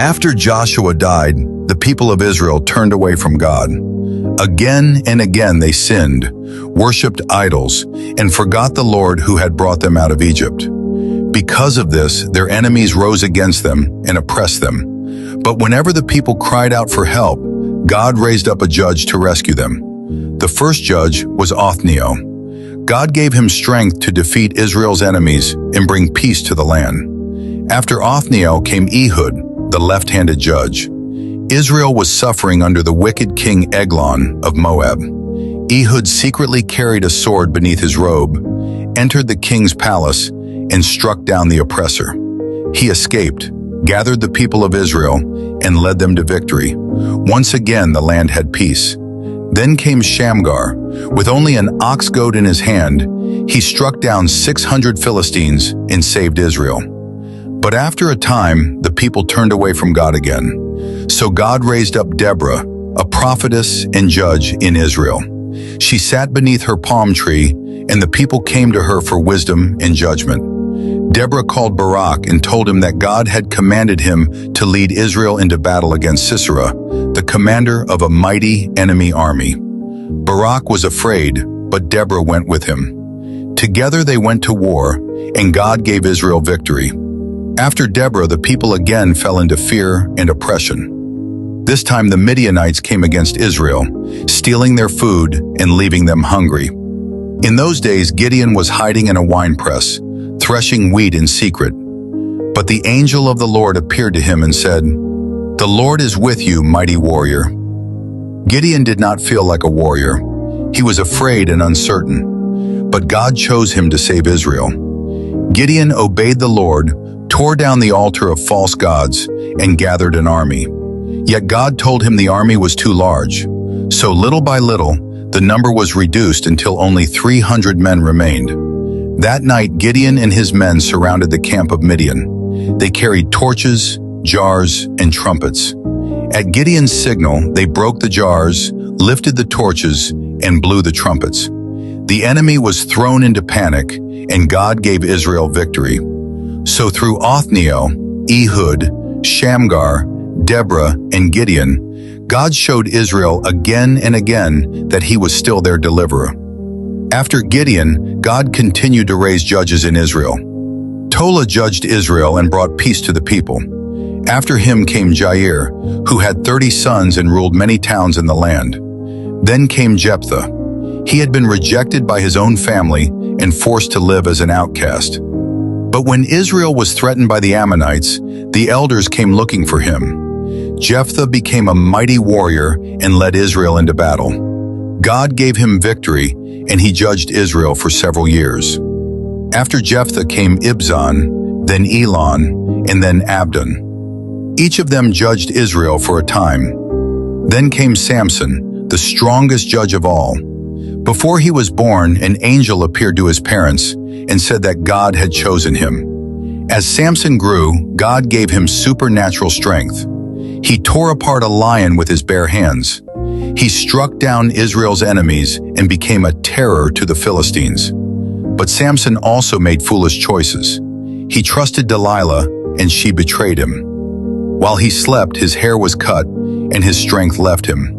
After Joshua died, the people of Israel turned away from God. Again and again they sinned, worshipped idols, and forgot the Lord who had brought them out of Egypt. Because of this, their enemies rose against them and oppressed them. But whenever the people cried out for help, God raised up a judge to rescue them. The first judge was Othniel. God gave him strength to defeat Israel's enemies and bring peace to the land. After Othniel came Ehud, the left-handed judge. Israel was suffering under the wicked king Eglon of Moab. Ehud secretly carried a sword beneath his robe, entered the king's palace, and struck down the oppressor. He escaped, gathered the people of Israel, and led them to victory. Once again, the land had peace. Then came Shamgar. With only an ox goad in his hand, he struck down 600 Philistines and saved Israel. But after a time, the people turned away from God again. So God raised up Deborah, a prophetess and judge in Israel. She sat beneath her palm tree, and the people came to her for wisdom and judgment. Deborah called Barak and told him that God had commanded him to lead Israel into battle against Sisera, the commander of a mighty enemy army. Barak was afraid, but Deborah went with him. Together they went to war, and God gave Israel victory. After Deborah, the people again fell into fear and oppression. This time the Midianites came against Israel, stealing their food and leaving them hungry. In those days, Gideon was hiding in a winepress, threshing wheat in secret. But the angel of the Lord appeared to him and said, "The Lord is with you, mighty warrior." Gideon did not feel like a warrior. He was afraid and uncertain. But God chose him to save Israel. Gideon obeyed the Lord, tore down the altar of false gods, and gathered an army. Yet God told him the army was too large. So little by little, the number was reduced until only 300 men remained. That night, Gideon and his men surrounded the camp of Midian. They carried torches, jars, and trumpets. At Gideon's signal, they broke the jars, lifted the torches, and blew the trumpets. The enemy was thrown into panic, and God gave Israel victory. So through Othniel, Ehud, Shamgar, Deborah, and Gideon, God showed Israel again and again that he was still their deliverer. After Gideon, God continued to raise judges in Israel. Tola judged Israel and brought peace to the people. After him came Jair, who had 30 sons and ruled many towns in the land. Then came Jephthah. He had been rejected by his own family and forced to live as an outcast. But when Israel was threatened by the Ammonites, the elders came looking for him. Jephthah became a mighty warrior and led Israel into battle. God gave him victory, and he judged Israel for several years. After Jephthah came Ibzan, then Elon, and then Abdon. Each of them judged Israel for a time. Then came Samson, the strongest judge of all. Before he was born, an angel appeared to his parents and said that God had chosen him. As Samson grew, God gave him supernatural strength. He tore apart a lion with his bare hands. He struck down Israel's enemies and became a terror to the Philistines. But Samson also made foolish choices. He trusted Delilah, and she betrayed him. While he slept, his hair was cut, and his strength left him.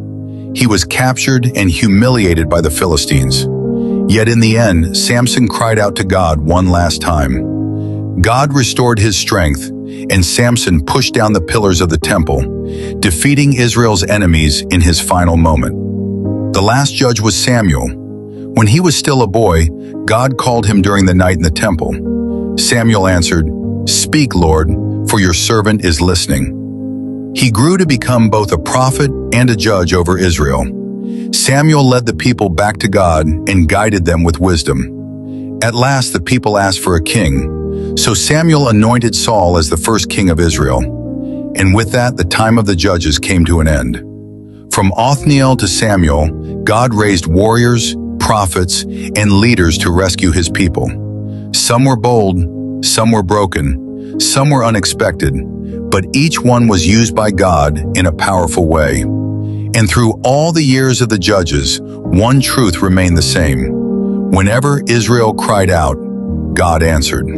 He was captured and humiliated by the Philistines. Yet in the end, Samson cried out to God one last time. God restored his strength, and Samson pushed down the pillars of the temple, defeating Israel's enemies in his final moment. The last judge was Samuel. When he was still a boy, God called him during the night in the temple. Samuel answered, "Speak, Lord, for your servant is listening." He grew to become both a prophet and a judge over Israel. Samuel led the people back to God and guided them with wisdom. At last, the people asked for a king. So Samuel anointed Saul as the first king of Israel. And with that, the time of the judges came to an end. From Othniel to Samuel, God raised warriors, prophets, and leaders to rescue his people. Some were bold, some were broken, some were unexpected, but each one was used by God in a powerful way. And through all the years of the judges, one truth remained the same. Whenever Israel cried out, God answered.